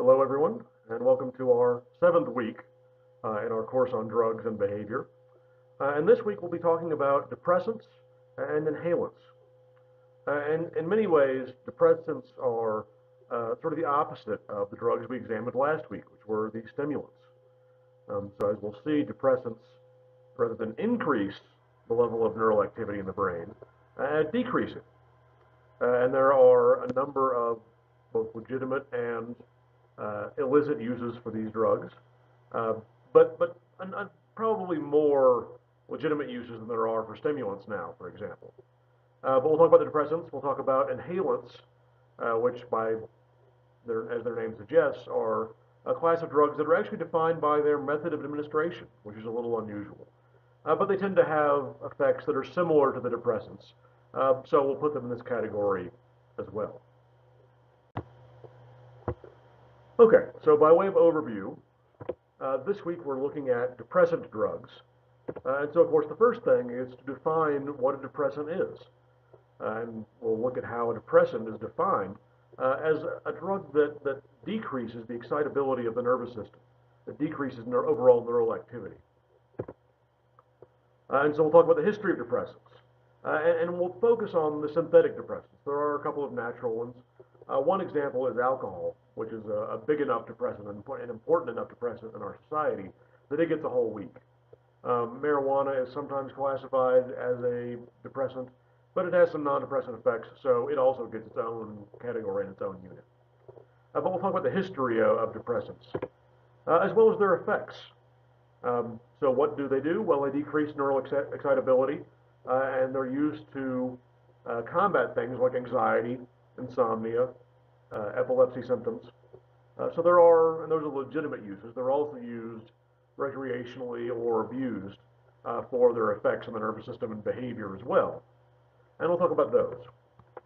Hello, everyone, and welcome to our 7th week in our course on drugs and behavior. And this week we'll be talking about depressants and inhalants. And in many ways, depressants are sort of the opposite of the drugs we examined last week, which were the stimulants. So as we'll see, depressants, rather than increase the level of neural activity in the brain, decrease it. And there are a number of both legitimate and illicit uses for these drugs, but probably more legitimate uses than there are for stimulants now, for example. But we'll talk about the depressants. We'll talk about inhalants, which, as their name suggests, are a class of drugs that are actually defined by their method of administration, which is a little unusual. But they tend to have effects that are similar to the depressants, so we'll put them in this category as well. Okay, so by way of overview, this week we're looking at depressant drugs. And so, of course, the first thing is to define what a depressant is. And we'll look at how a depressant is defined as a drug that decreases the excitability of the nervous system, that decreases overall neural activity. And so we'll talk about the history of depressants. And we'll focus on the synthetic depressants. There are a couple of natural ones. One example is alcohol, which is a big enough depressant and an important enough depressant in our society that it gets a whole week. Marijuana is sometimes classified as a depressant, but it has some non-depressant effects, so it also gets its own category in its own unit. But we'll talk about the history of depressants, as well as their effects. So what do? Well, they decrease neural excitability, and they're used to combat things like anxiety, insomnia, epilepsy symptoms. So there are, and those are legitimate uses. They're also used recreationally or abused for their effects on the nervous system and behavior as well. And we'll talk about those.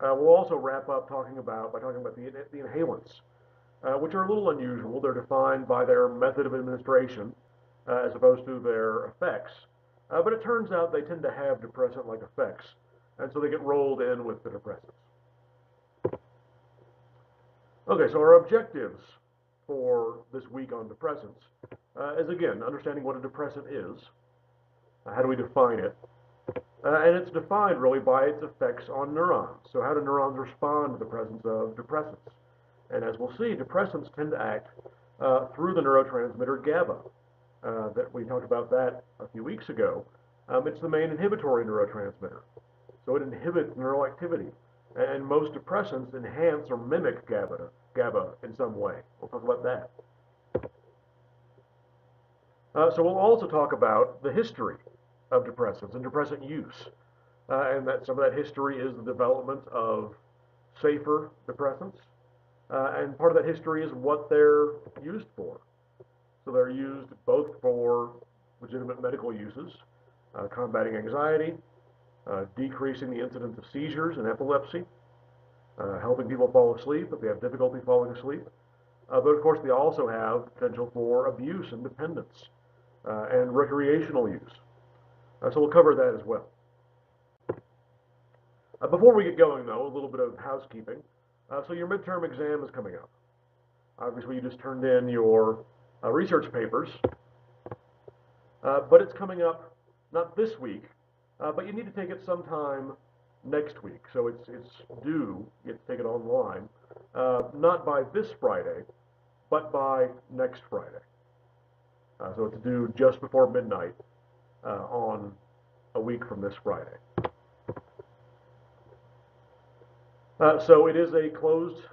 We'll also wrap up by talking about the inhalants, which are a little unusual. They're defined by their method of administration as opposed to their effects. But it turns out they tend to have depressant-like effects, and so they get rolled in with the depressants. Okay, so our objectives for this week on depressants is, again, understanding what a depressant is. How do we define it? And it's defined really by its effects on neurons. So how do neurons respond to the presence of depressants? And as we'll see, depressants tend to act through the neurotransmitter GABA. That we talked about that a few weeks ago. It's the main inhibitory neurotransmitter. So it inhibits neural activity. And most depressants enhance or mimic GABA in some way. We'll talk about that. So we'll also talk about the history of depressants and depressant use. And that some of that history is the development of safer depressants. And part of that history is what they're used for. So they're used both for legitimate medical uses, combating anxiety, decreasing the incidence of seizures and epilepsy, helping people fall asleep if they have difficulty falling asleep. But of course, they also have potential for abuse and dependence and recreational use. So we'll cover that as well. Before we get going, though, a little bit of housekeeping. So your midterm exam is coming up. Obviously, you just turned in your research papers, but it's coming up not this week, but you need to take it sometime next week. So it's due, you have to take it online, not by this Friday, but by next Friday. So it's due just before midnight on a week from this Friday. So it is a closed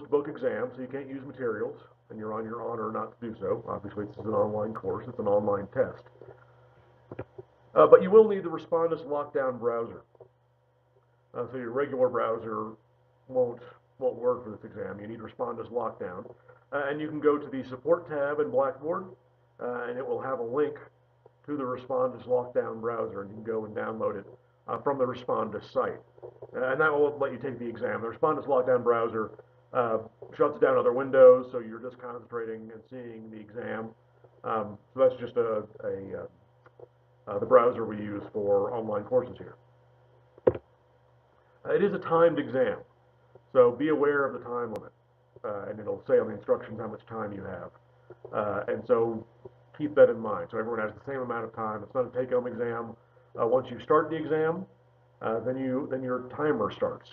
book exam, so you can't use materials, and you're on your honor not to do so. Obviously, this is an online course, it's an online test. But you will need the Respondus Lockdown browser. So your regular browser won't work for this exam. You need Respondus Lockdown. And you can go to the Support tab in Blackboard, and it will have a link to the Respondus Lockdown browser, and you can go and download it from the Respondus site. And that will let you take the exam. The Respondus Lockdown browser shuts down other windows, so you're just concentrating and seeing the exam. So that's just the browser we use for online courses here. It is a timed exam, so be aware of the time limit. and it'll say on the instructions how much time you have. And so keep that in mind. So everyone has the same amount of time. It's not a take-home exam. Once you start the exam, then your timer starts.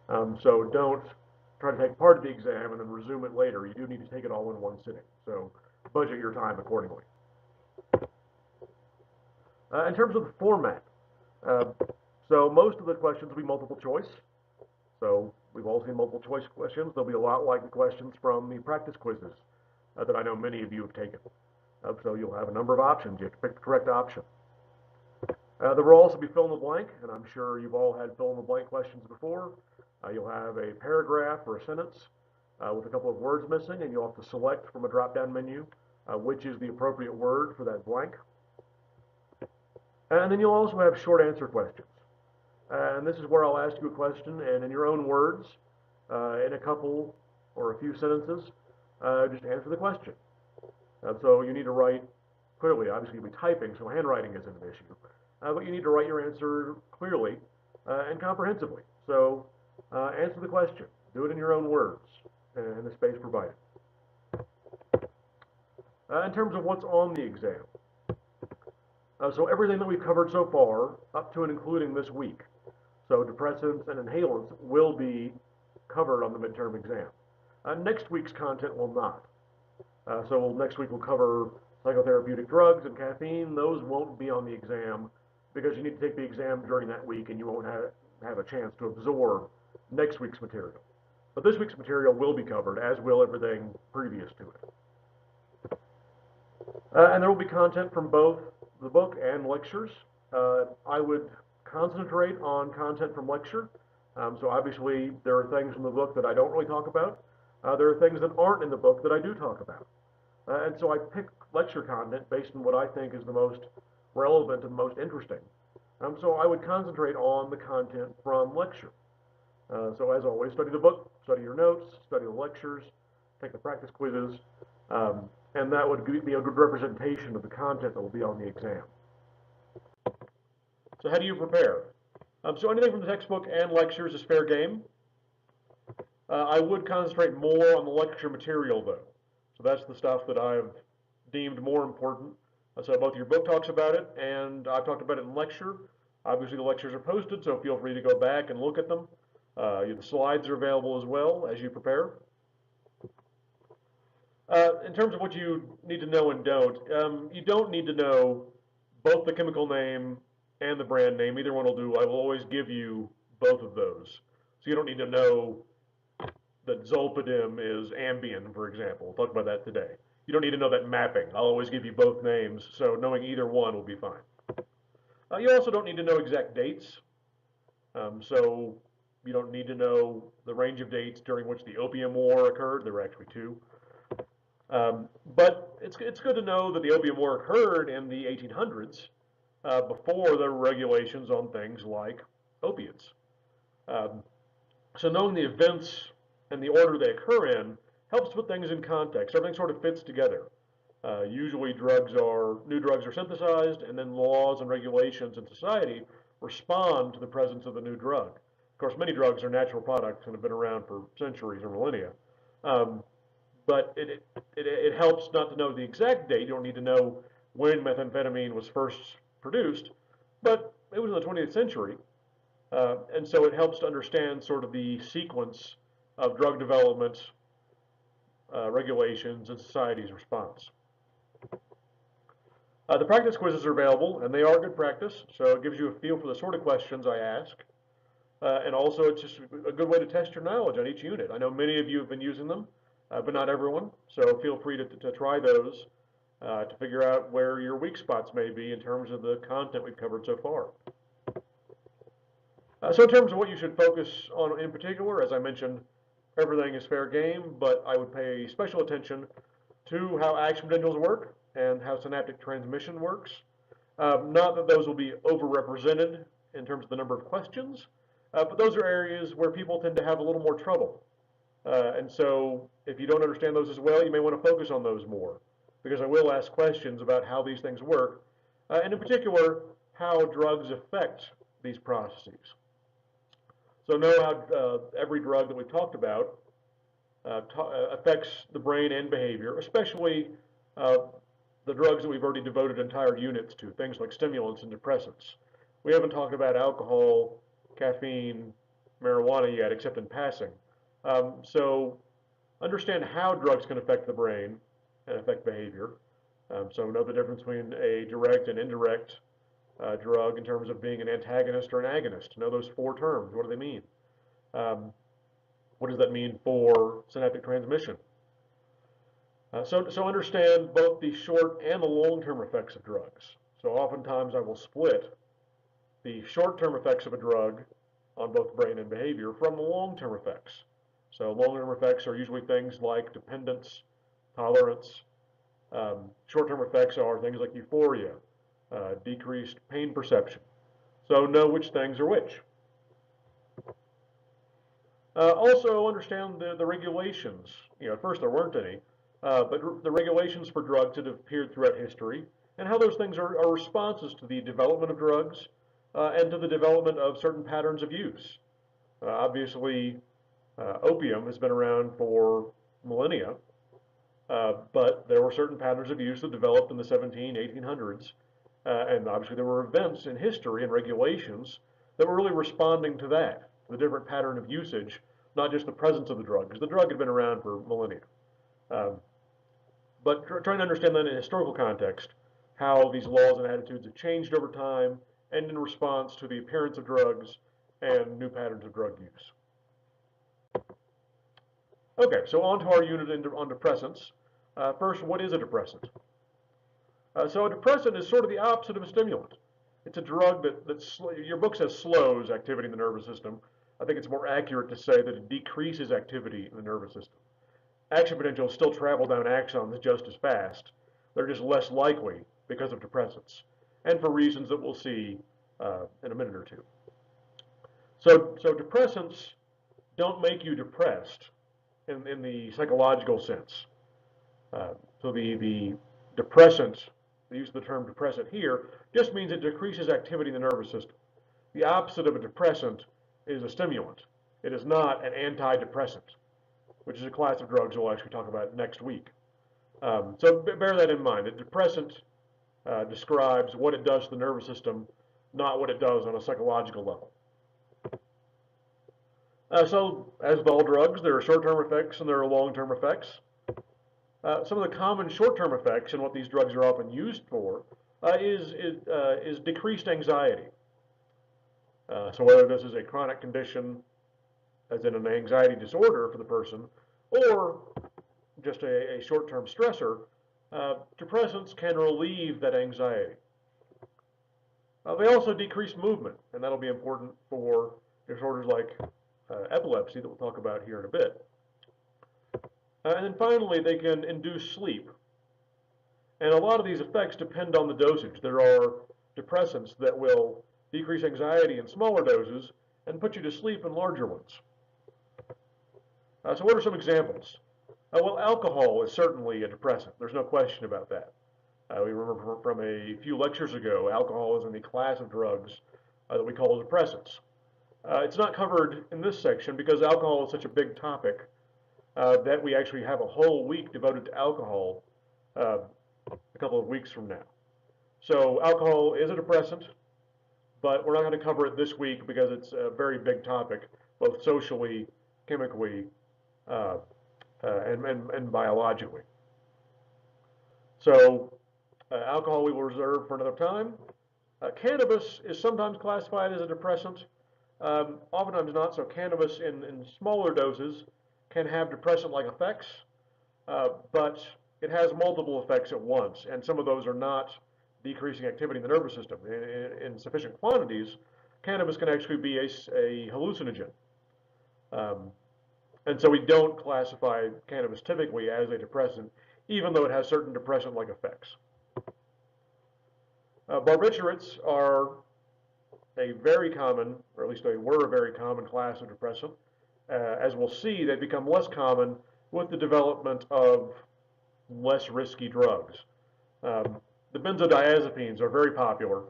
So don't try to take part of the exam and then resume it later. You do need to take it all in one sitting. So budget your time accordingly. In terms of the format, so most of the questions will be multiple choice. So we've all seen multiple choice questions. They'll be a lot like the questions from the practice quizzes that I know many of you have taken. So you'll have a number of options. You have to pick the correct option. There will also be fill in the blank, and I'm sure you've all had fill in the blank questions before. You'll have a paragraph or a sentence with a couple of words missing, and you'll have to select from a drop-down menu which is the appropriate word for that blank. And then you'll also have short answer questions. And this is where I'll ask you a question, and in your own words, in a couple or a few sentences, just answer the question. So you need to write clearly. Obviously, you'll be typing, so handwriting isn't an issue. But you need to write your answer clearly and comprehensively. So answer the question. Do it in your own words in the space provided. In terms of what's on the exam. So everything that we've covered so far, up to and including this week, so depressants and inhalants will be covered on the midterm exam. Next week's content will not. So next week we'll cover psychotherapeutic drugs and caffeine. Those won't be on the exam because you need to take the exam during that week and you won't have a chance to absorb next week's material. But this week's material will be covered, as will everything previous to it. And there will be content from both the book and lectures. I would concentrate on content from lecture. So obviously there are things in the book that I don't really talk about. There are things that aren't in the book that I do talk about. And so I pick lecture content based on what I think is the most relevant and most interesting. So I would concentrate on the content from lecture. So as always, study the book, study your notes, study the lectures, take the practice quizzes, and that would be a good representation of the content that will be on the exam. So how do you prepare? So anything from the textbook and lectures is fair game. I would concentrate more on the lecture material, though. So that's the stuff that I've deemed more important. So both your book talks about it, and I've talked about it in lecture. Obviously, the lectures are posted, so feel free to go back and look at them. The slides are available as well as you prepare. In terms of what you need to know and don't, you don't need to know both the chemical name and the brand name. Either one will do. I will always give you both of those. So you don't need to know that Zolpidem is Ambien, for example. We'll talk about that today. You don't need to know that mapping. I'll always give you both names, so knowing either one will be fine. You also don't need to know exact dates. So you don't need to know the range of dates during which the Opium War occurred. There were actually two. But it's good to know that the Opium War occurred in the 1800s before there were regulations on things like opiates. So knowing the events and the order they occur in helps put things in context. Everything sort of fits together. Usually new drugs are synthesized, and then laws and regulations in society respond to the presence of the new drug. Of course, many drugs are natural products and have been around for centuries or millennia. But it helps not to know the exact date. You don't need to know when methamphetamine was first produced, but it was in the 20th century. And so it helps to understand sort of the sequence of drug development, regulations, and society's response. The practice quizzes are available, and they are good practice, so it gives you a feel for the sort of questions I ask. And also, it's just a good way to test your knowledge on each unit. I know many of you have been using them, but not everyone, so feel free to try those to figure out where your weak spots may be in terms of the content we've covered so far. So in terms of what you should focus on in particular, as I mentioned, everything is fair game, but I would pay special attention to how action potentials work and how synaptic transmission works. Not that those will be overrepresented in terms of the number of questions, but those are areas where people tend to have a little more trouble. And so if you don't understand those as well, you may want to focus on those more, because I will ask questions about how these things work, and in particular, how drugs affect these processes. So know how every drug that we've talked about affects the brain and behavior, especially uh, the drugs that we've already devoted entire units to, things like stimulants and depressants. We haven't talked about alcohol, caffeine, marijuana yet, except in passing. So understand how drugs can affect the brain and affect behavior. So know the difference between a direct and indirect drug in terms of being an antagonist or an agonist. Know those four terms. What do they mean? Um, what does that mean for synaptic transmission? So understand both the short and the long-term effects of drugs. So oftentimes I will split the short-term effects of a drug on both brain and behavior from the long-term effects. So long-term effects are usually things like dependence, tolerance. Short-term effects are things like euphoria, decreased pain perception. So know which things are which. Also understand the regulations. At first there weren't any, but the regulations for drugs that have appeared throughout history and how those things are responses to the development of drugs and to the development of certain patterns of use. Obviously, opium has been around for millennia, but there were certain patterns of use that developed in the 1800s, and obviously there were events in history and regulations that were really responding to that, the different pattern of usage, not just the presence of the drug, because the drug had been around for millennia. Um, but trying to understand that in a historical context, how these laws and attitudes have changed over time and in response to the appearance of drugs and new patterns of drug use. Okay, so on to our unit on depressants. First, what is a depressant? So a depressant is sort of the opposite of a stimulant. It's a drug that your book says slows activity in the nervous system. I think it's more accurate to say that it decreases activity in the nervous system. Action potentials still travel down axons just as fast. They're just less likely because of depressants, and for reasons that we'll see in a minute or two. So depressants don't make you depressed in the psychological sense. So the depressant, the use of the term depressant here, just means it decreases activity in the nervous system. The opposite of a depressant is a stimulant. It is not an antidepressant, which is a class of drugs we'll actually talk about next week. So bear that in mind. A depressant describes what it does to the nervous system, not what it does on a psychological level. So as with all drugs, there are short-term effects and there are long-term effects. Some of the common short-term effects and what these drugs are often used for is decreased anxiety. So whether this is a chronic condition, as in an anxiety disorder for the person, or just a short-term stressor, depressants can relieve that anxiety. They also decrease movement, and that'll be important for disorders like epilepsy that we'll talk about here in a bit. And then finally, they can induce sleep. And a lot of these effects depend on the dosage. There are depressants that will decrease anxiety in smaller doses and put you to sleep in larger ones. So what are some examples? Well, alcohol is certainly a depressant. There's no question about that. We remember from a few lectures ago, alcohol is in the class of drugs that we call depressants. It's not covered in this section because alcohol is such a big topic that we actually have a whole week devoted to alcohol a couple of weeks from now. So alcohol is a depressant, but we're not going to cover it this week because it's a very big topic, both socially, chemically, and biologically. So alcohol we will reserve for another time. Cannabis is sometimes classified as a depressant, oftentimes not. So cannabis in smaller doses can have depressant-like effects, but it has multiple effects at once, and some of those are not decreasing activity in the nervous system. In sufficient quantities, cannabis can actually be a hallucinogen. And so we don't classify cannabis typically as a depressant, even though it has certain depressant-like effects. Barbiturates are a very common, or at least they were a very common class of depressant. As we'll see, they've become less common with the development of less risky drugs. The benzodiazepines are very popular.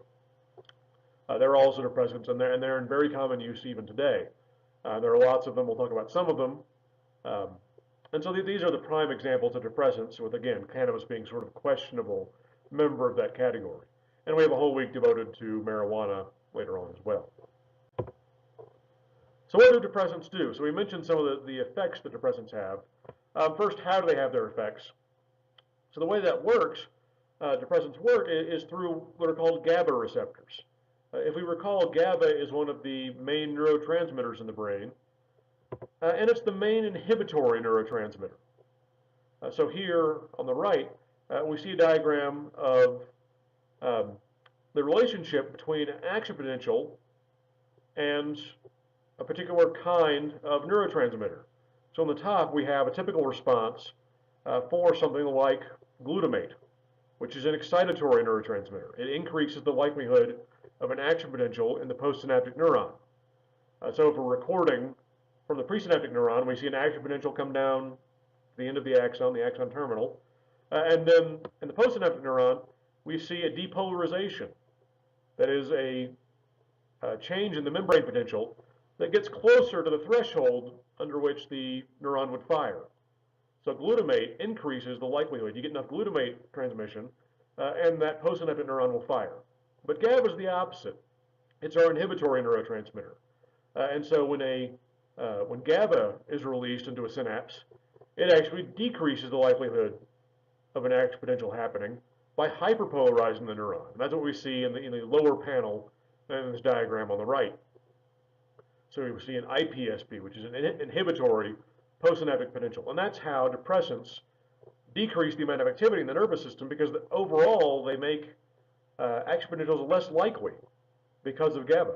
They're also depressants, and they're in very common use even today. There are lots of them. We'll talk about some of them. And so these are the prime examples of depressants, with, again, cannabis being sort of a questionable member of that category. And we have a whole week devoted to marijuana later on as well. So what do depressants do? So we mentioned some of the effects that depressants have. First, how do they have their effects? So the way that works, depressants work, is through what are called GABA receptors. If we recall, GABA is one of the main neurotransmitters in the brain, and it's the main inhibitory neurotransmitter. So here on the right, we see a diagram of the relationship between action potential and a particular kind of neurotransmitter. So on the top, we have a typical response for something like glutamate, which is an excitatory neurotransmitter. It increases the likelihood of an action potential in the postsynaptic neuron. So if we're recording from the presynaptic neuron, we see an action potential come down to the end of the axon terminal, and then in the postsynaptic neuron, we see a depolarization. That is a change in the membrane potential that gets closer to the threshold under which the neuron would fire. So glutamate increases the likelihood. You get enough glutamate transmission, and that postsynaptic neuron will fire. But GABA is the opposite. It's our inhibitory neurotransmitter. And so when GABA is released into a synapse, it actually decreases the likelihood of an action potential happening by hyperpolarizing the neuron. And that's what we see in the lower panel in this diagram on the right. So we see an IPSP, which is an inhibitory postsynaptic potential. And that's how depressants decrease the amount of activity in the nervous system, because overall they make action potentials less likely because of GABA.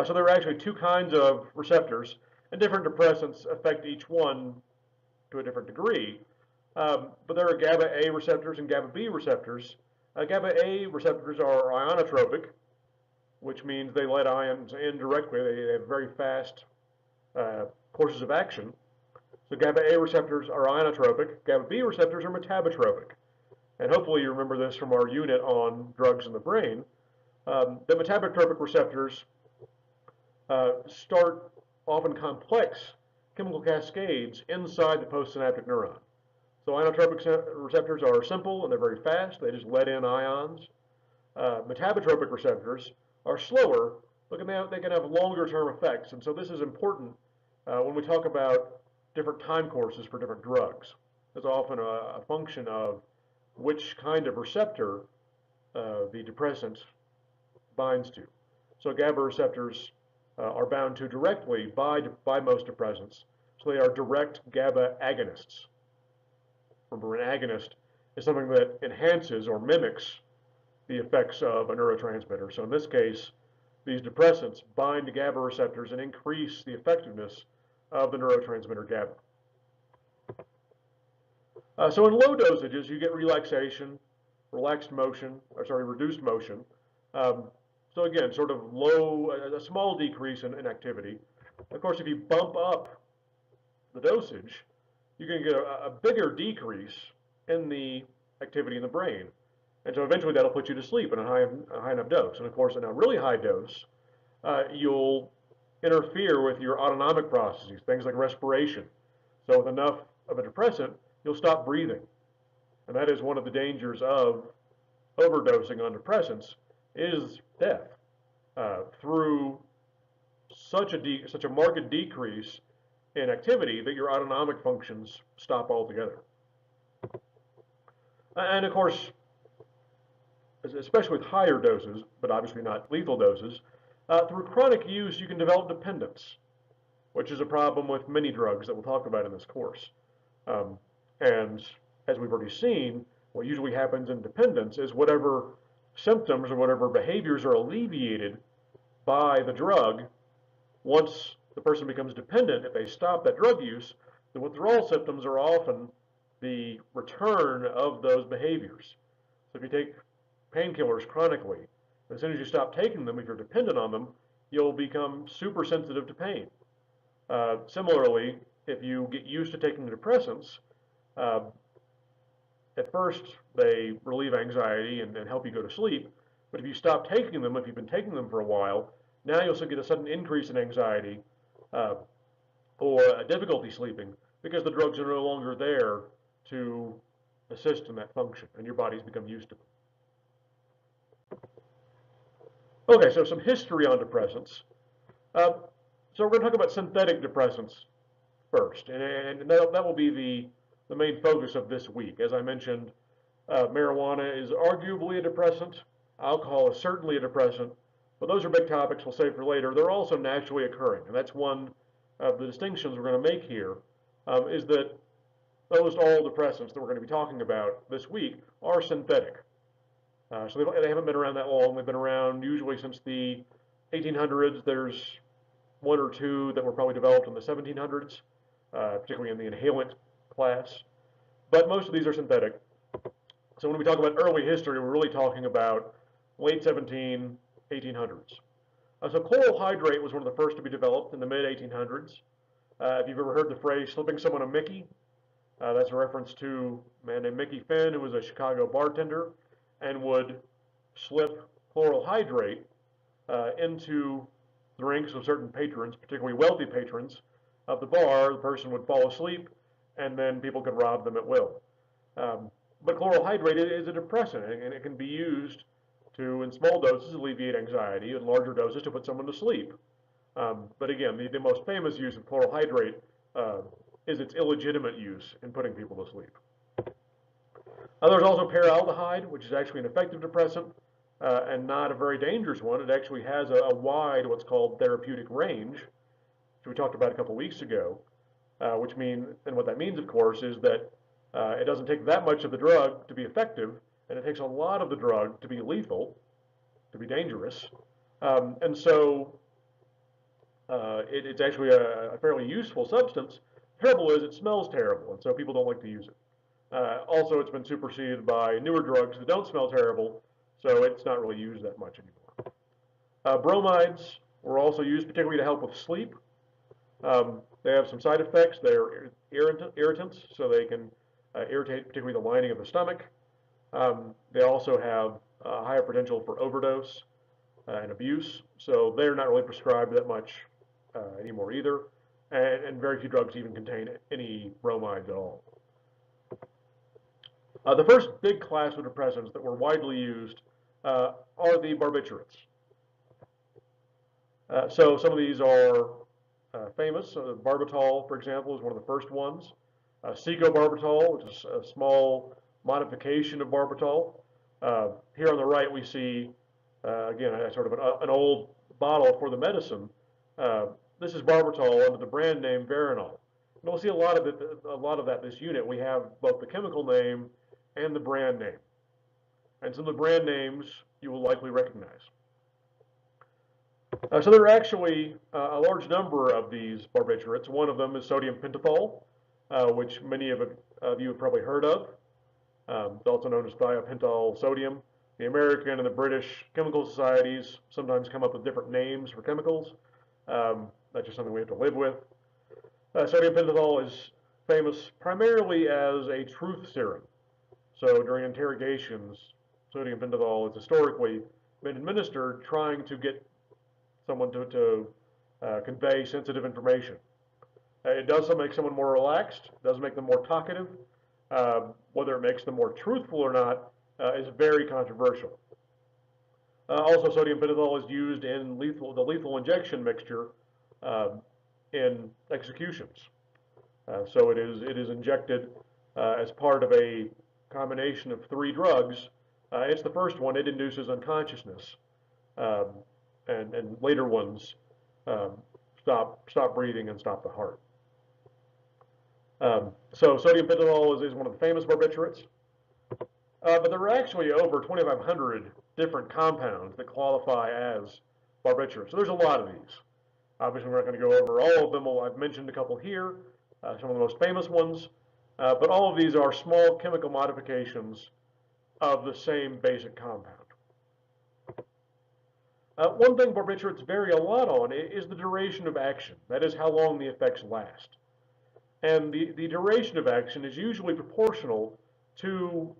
So there are actually two kinds of receptors, and different depressants affect each one to a different degree. But there are GABA A receptors and GABA B receptors. GABA A receptors are ionotropic, which means they let ions in directly. They have very fast courses of action. So GABA A receptors are ionotropic. GABA B receptors are metabotropic. And hopefully you remember this from our unit on drugs in the brain. The metabotropic receptors start often complex chemical cascades inside the postsynaptic neuron. So ionotropic receptors are simple and they're very fast. They just let in ions. Metabotropic receptors are slower, but they can have longer-term effects. And so this is important when we talk about different time courses for different drugs. It's often a function of which kind of receptor the depressant binds to. So GABA receptors are bound to directly by most depressants. So they are direct GABA agonists. Remember, an agonist is something that enhances or mimics the effects of a neurotransmitter. So in this case, these depressants bind to GABA receptors and increase the effectiveness of the neurotransmitter GABA. So in low dosages, you get relaxation, reduced motion. So again, sort of a small decrease in activity. Of course, if you bump up the dosage, you can get a bigger decrease in the activity in the brain. And so eventually that'll put you to sleep in a high enough dose. And of course, in a really high dose, you'll interfere with your autonomic processes, things like respiration. So with enough of a depressant, you'll stop breathing. And that is one of the dangers of overdosing on depressants, is death through such a marked decrease in activity that your autonomic functions stop altogether. And of course, especially with higher doses, but obviously not lethal doses, through chronic use you can develop dependence, which is a problem with many drugs that we'll talk about in this course. And as we've already seen, what usually happens in dependence is whatever symptoms or whatever behaviors are alleviated by the drug, once the person becomes dependent, if they stop that drug use, the withdrawal symptoms are often the return of those behaviors. So if you take painkillers chronically, as soon as you stop taking them, if you're dependent on them, you'll become super sensitive to pain. Similarly, if you get used to taking depressants, at first they relieve anxiety and help you go to sleep, but if you stop taking them, if you've been taking them for a while, now you'll get a sudden increase in anxiety, or difficulty sleeping because the drugs are no longer there to assist in that function, and your body's become used to them. Okay, so some history on depressants. Uh, so we're going to talk about synthetic depressants first, and that will be the main focus of this week. As I mentioned, marijuana is arguably a depressant. Alcohol is certainly a depressant, but those are big topics we'll save for later. They're also naturally occurring, and that's one of the distinctions we're going to make here, is that almost all depressants that we're going to be talking about this week are synthetic. So they haven't been around that long. They've been around usually since the 1800s. There's one or two that were probably developed in the 1700s, particularly in the inhalant class. But most of these are synthetic. So when we talk about early history, we're really talking about late 1800s. So chloral hydrate was one of the first to be developed in the mid-1800s. If you've ever heard the phrase slipping someone a Mickey, that's a reference to a man named Mickey Finn, who was a Chicago bartender and would slip chloral hydrate into drinks of certain patrons, particularly wealthy patrons of the bar. The person would fall asleep, and then people could rob them at will. But chloral hydrate is a depressant, and it can be used to, in small doses, alleviate anxiety, and larger doses to put someone to sleep. But again, the most famous use of chloral hydrate is its illegitimate use in putting people to sleep. There's also paraldehyde, which is actually an effective depressant and not a very dangerous one. It actually has a wide, what's called therapeutic range, which we talked about a couple weeks ago, which means, and what that means, of course, is that it doesn't take that much of the drug to be effective, and it takes a lot of the drug to be lethal, to be dangerous. And so it's actually a fairly useful substance. The trouble is it smells terrible, and so people don't like to use it. Also, it's been superseded by newer drugs that don't smell terrible, so it's not really used that much anymore. Bromides were also used particularly to help with sleep. They have some side effects. They're irritants, so they can irritate particularly the lining of the stomach. They also have higher potential for overdose and abuse, so they're not really prescribed that much anymore either, and very few drugs even contain any bromides at all. The first big class of depressants that were widely used are the barbiturates. So some of these are famous. Barbitol, for example, is one of the first ones. Secobarbital, which is a small modification of barbitol. Here on the right we see, again, sort of an old bottle for the medicine. This is barbitol under the brand name Veronal. And we'll see a lot of that this unit. We have both the chemical name and the brand name. And some of the brand names you will likely recognize. So there are actually a large number of these barbiturates. One of them is sodium pentothal, which many of you have probably heard of. It's also known as thiopental sodium. The American and the British chemical societies sometimes come up with different names for chemicals. That's just something we have to live with. Sodium pentothal is famous primarily as a truth serum. So during interrogations, sodium pentothal has historically been administered trying to get someone to convey sensitive information. It does make someone more relaxed, it does make them more talkative. Whether it makes them more truthful or not is very controversial. Also, sodium pentothal is used in the lethal injection mixture in executions. So it is injected as part of a combination of 3 drugs. It's the first one. It induces unconsciousness, and later ones stop breathing and stop the heart. So sodium pentothal is one of the famous barbiturates, but there are actually over 2,500 different compounds that qualify as barbiturates. So there's a lot of these. Obviously, we're not going to go over all of them. I've mentioned a couple here, some of the most famous ones, but all of these are small chemical modifications of the same basic compound. One thing barbiturates vary a lot on is the duration of action. That is how long the effects last. And the duration of action is usually proportional to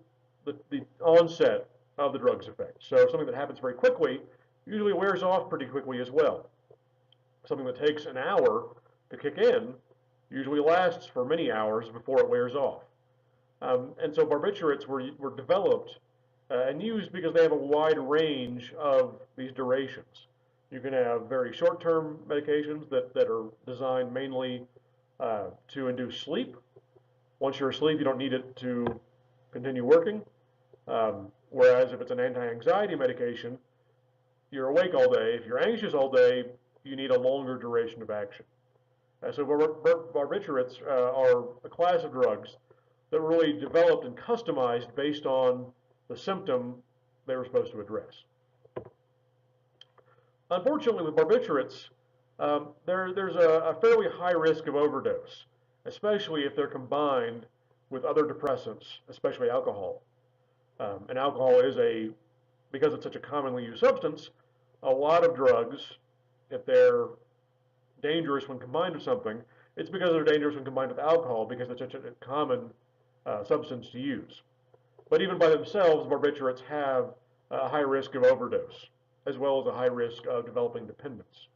the onset of the drug's effect. So something that happens very quickly usually wears off pretty quickly as well. Something that takes an hour to kick in usually lasts for many hours before it wears off. And so barbiturates were developed and used because they have a wide range of these durations. You can have very short-term medications that are designed mainly to induce sleep. Once you're asleep, you don't need it to continue working. Whereas if it's an anti-anxiety medication, you're awake all day. If you're anxious all day, you need a longer duration of action. So barbiturates are a class of drugs that were really developed and customized based on the symptom they were supposed to address. Unfortunately, with barbiturates, there's a fairly high risk of overdose, especially if they're combined with other depressants, especially alcohol. And alcohol is because it's such a commonly used substance, a lot of drugs, if they're dangerous when combined with something, it's because they're dangerous when combined with alcohol because it's such a common substance to use. But even by themselves, barbiturates have a high risk of overdose, as well as a high risk of developing dependence.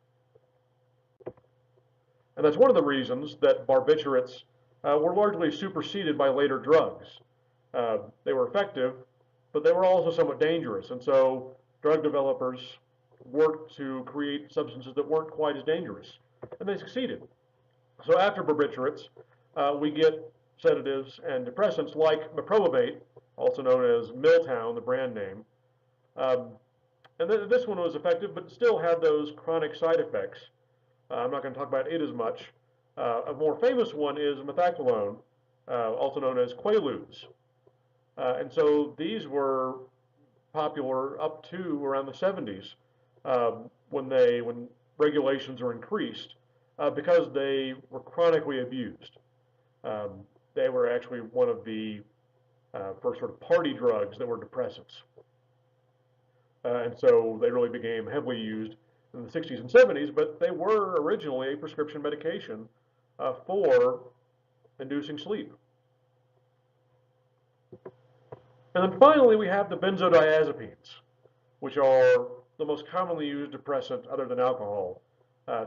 And that's one of the reasons that barbiturates were largely superseded by later drugs. They were effective, but they were also somewhat dangerous, and so drug developers worked to create substances that weren't quite as dangerous, and they succeeded. So after barbiturates, we get sedatives and depressants like meprobamate, also known as Milltown, the brand name. And this one was effective, but still had those chronic side effects. I'm not going to talk about it as much. A more famous one is methaqualone, also known as Quaaludes. And so these were popular up to around the 70s when regulations were increased because they were chronically abused. They were actually one of the first sort of party drugs that were depressants. And so they really became heavily used in the 60s and 70s, but they were originally a prescription medication for inducing sleep. And then finally, we have the benzodiazepines, which are the most commonly used depressant other than alcohol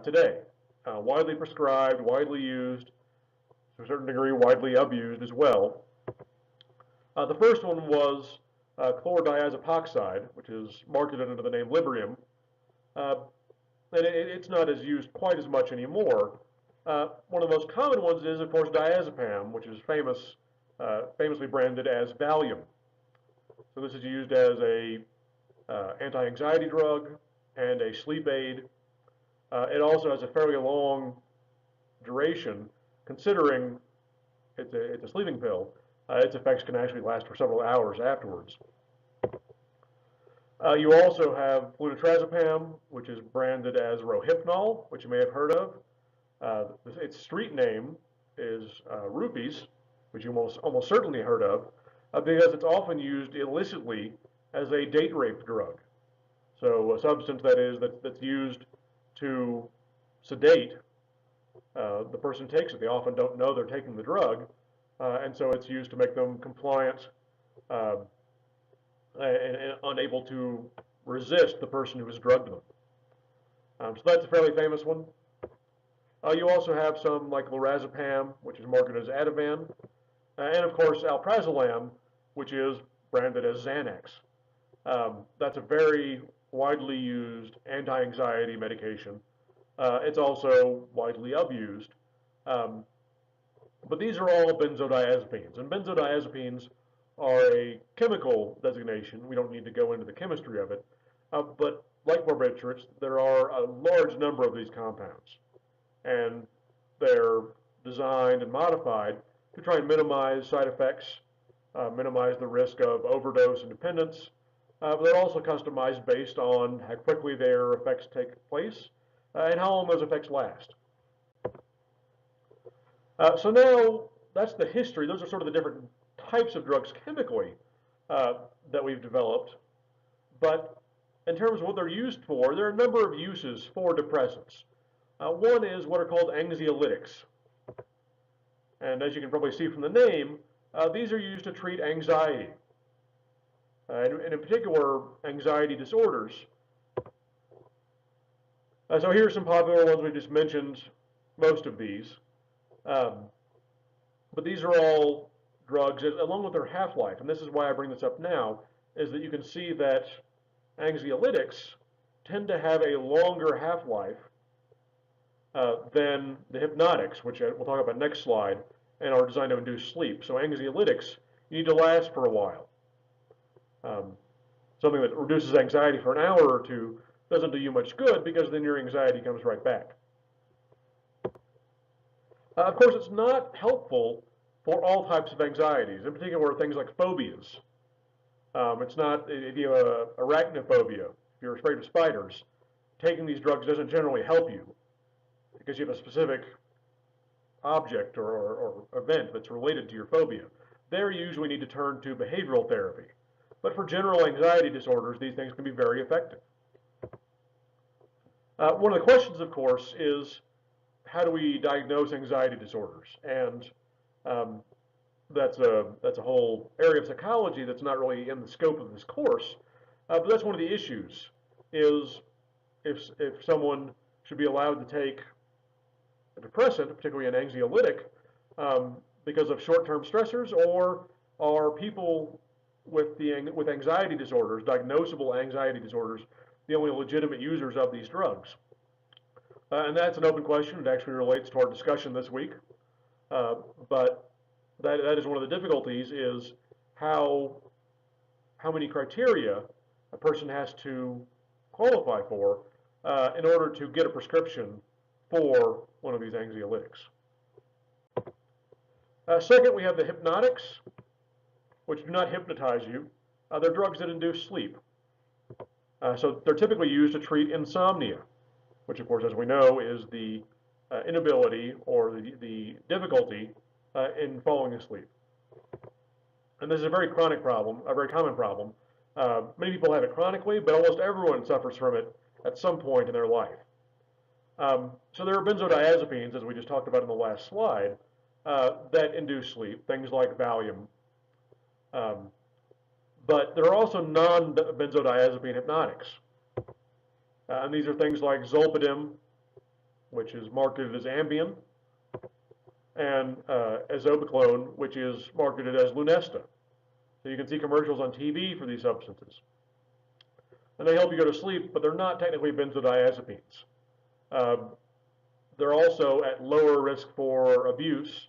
today. Widely prescribed, widely used, to a certain degree, widely abused as well. The first one was chlordiazepoxide, which is marketed under the name Librium. And it's not as used quite as much anymore. One of the most common ones is, of course, diazepam, which is famously branded as Valium. So this is used as a anti-anxiety drug and a sleep aid. It also has a fairly long duration, considering it's a sleeping pill. Its effects can actually last for several hours afterwards. You also have flunitrazepam, which is branded as Rohypnol, which you may have heard of. Its street name is Rupees, which you almost certainly heard of, because it's often used illicitly as a date rape drug. So a substance that's used to sedate the person takes it. They often don't know they're taking the drug, and so it's used to make them compliant and unable to resist the person who has drugged them. So that's a fairly famous one. You also have some like lorazepam, which is marketed as Ativan, and of course alprazolam, which is branded as Xanax. That's a very widely used anti-anxiety medication. It's also widely abused. But these are all benzodiazepines, and benzodiazepines are a chemical designation. We don't need to go into the chemistry of it, but like barbiturates, there are a large number of these compounds, and they're designed and modified to try and minimize side effects, minimize the risk of overdose and dependence, but they're also customized based on how quickly their effects take place and how long those effects last. So now that's the history. Those are sort of the different types of drugs chemically that we've developed. But in terms of what they're used for, there are a number of uses for depressants. One is what are called anxiolytics. And as you can probably see from the name, these are used to treat anxiety. And in particular, anxiety disorders. So here are some popular ones. We just mentioned most of these. Um, but these are all drugs, along with their half-life, and this is why I bring this up now, is that you can see that anxiolytics tend to have a longer half-life than the hypnotics, which we'll talk about next slide, and are designed to induce sleep. So anxiolytics, you need to last for a while. Something that reduces anxiety for an hour or two doesn't do you much good because then your anxiety comes right back. Of course, it's not helpful for all types of anxieties, in particular things like phobias. It's not, if you have arachnophobia, if you're afraid of spiders, taking these drugs doesn't generally help you because you have a specific object or event that's related to your phobia. There you usually need to turn to behavioral therapy. But for general anxiety disorders, these things can be very effective. One of the questions, of course, is how do we diagnose anxiety disorders? And that's a whole area of psychology that's not really in the scope of this course. But that's one of the issues, is if someone should be allowed to take a depressant, particularly an anxiolytic, because of short-term stressors, or are people with anxiety disorders, diagnosable anxiety disorders, the only legitimate users of these drugs? And that's an open question. It actually relates to our discussion this week. But that is one of the difficulties, is how many criteria a person has to qualify for in order to get a prescription for one of these anxiolytics. Second, we have the hypnotics, which do not hypnotize you. They're drugs that induce sleep. So they're typically used to treat insomnia, which of course, as we know, is the inability or the difficulty in falling asleep. And this is a very chronic problem, a very common problem. Many people have it chronically, but almost everyone suffers from it at some point in their life. So there are benzodiazepines, as we just talked about in the last slide, that induce sleep, things like Valium. But there are also non-benzodiazepine hypnotics. And these are things like Zolpidem, which is marketed as Ambien, and azobiclone, which is marketed as Lunesta. So you can see commercials on TV for these substances. And they help you go to sleep, but they're not technically benzodiazepines. They're also at lower risk for abuse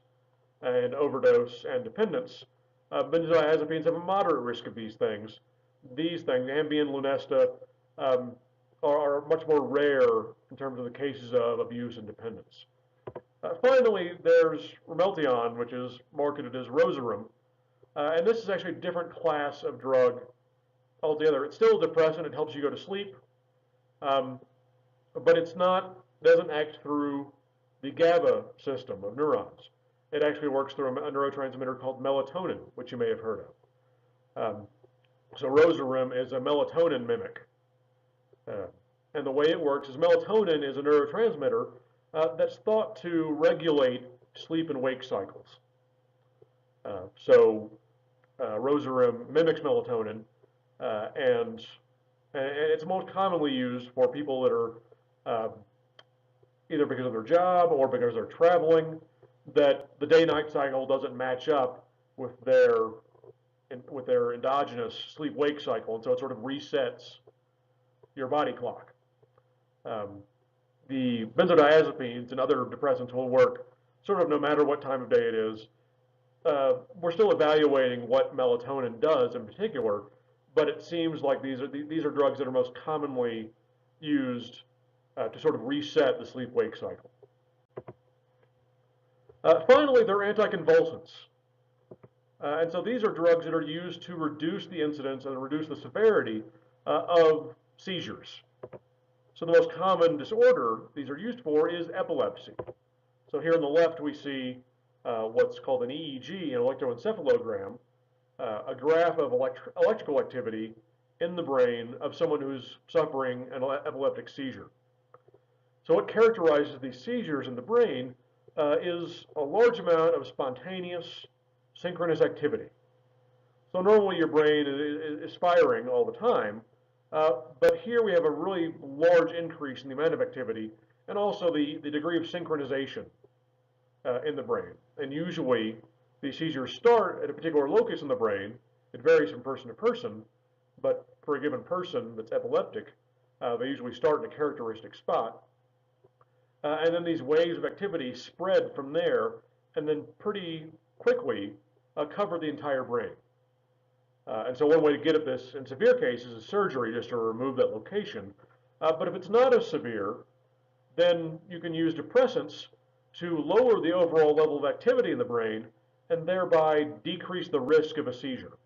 and overdose and dependence. Benzodiazepines have a moderate risk of these things. These things, Ambien, Lunesta, are much more rare in terms of the cases of abuse and dependence. Finally, there's Ramelteon, which is marketed as Rosarum, and this is actually a different class of drug altogether. It's still a depressant. It helps you go to sleep, but doesn't act through the GABA system of neurons. It actually works through a neurotransmitter called melatonin, which you may have heard of. So Rosarum is a melatonin mimic. And the way it works is melatonin is a neurotransmitter that's thought to regulate sleep and wake cycles. So Rosarum mimics melatonin, and it's most commonly used for people that are either because of their job or because they're traveling, that the day-night cycle doesn't match up with their endogenous sleep-wake cycle, and so it sort of resets your body clock. The benzodiazepines and other depressants will work sort of no matter what time of day it is. We're still evaluating what melatonin does in particular, but it seems like these are drugs that are most commonly used to sort of reset the sleep-wake cycle. Finally, they're anticonvulsants. And so these are drugs that are used to reduce the incidence and reduce the severity of seizures. So the most common disorder these are used for is epilepsy. So here on the left we see what's called an EEG, an electroencephalogram, a graph of electrical activity in the brain of someone who's suffering an epileptic seizure. So what characterizes these seizures in the brain is a large amount of spontaneous, synchronous activity. So normally your brain is firing all the time, but here we have a really large increase in the amount of activity and also the degree of synchronization. in the brain. And usually, these seizures start at a particular locus in the brain. It varies from person to person, but for a given person that's epileptic, they usually start in a characteristic spot. And then these waves of activity spread from there and then pretty quickly cover the entire brain. And so one way to get at this in severe cases is surgery, just to remove that location. But if it's not as severe, then you can use depressants to lower the overall level of activity in the brain and thereby decrease the risk of a seizure.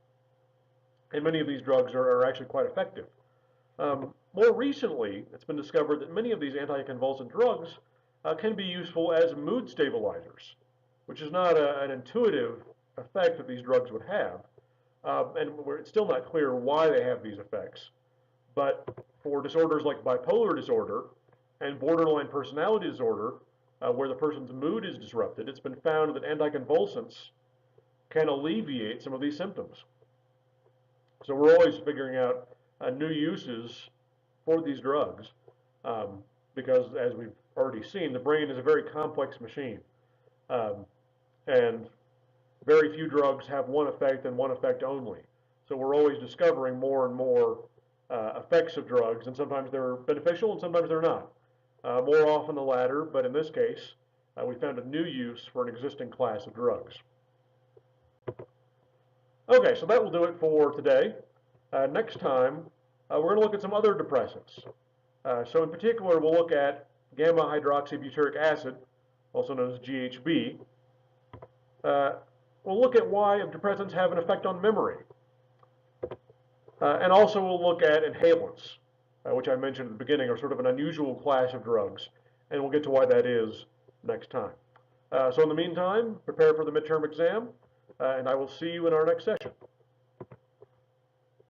And many of these drugs are actually quite effective. More recently, it's been discovered that many of these anticonvulsant drugs can be useful as mood stabilizers, which is not an intuitive effect that these drugs would have. And it's still not clear why they have these effects. But for disorders like bipolar disorder and borderline personality disorder, where the person's mood is disrupted, it's been found that anticonvulsants can alleviate some of these symptoms. So we're always figuring out new uses for these drugs because, as we've already seen, the brain is a very complex machine. And very few drugs have one effect and one effect only. So we're always discovering more and more effects of drugs, and sometimes they're beneficial and sometimes they're not. More often the latter, but in this case, we found a new use for an existing class of drugs. Okay, so that will do it for today. Next time, we're going to look at some other depressants. So in particular, we'll look at gamma hydroxybutyric acid, also known as GHB. We'll look at why depressants have an effect on memory. And also we'll look at inhalants, which I mentioned at the beginning are sort of an unusual class of drugs, and we'll get to why that is next time. So in the meantime, prepare for the midterm exam, and I will see you in our next session.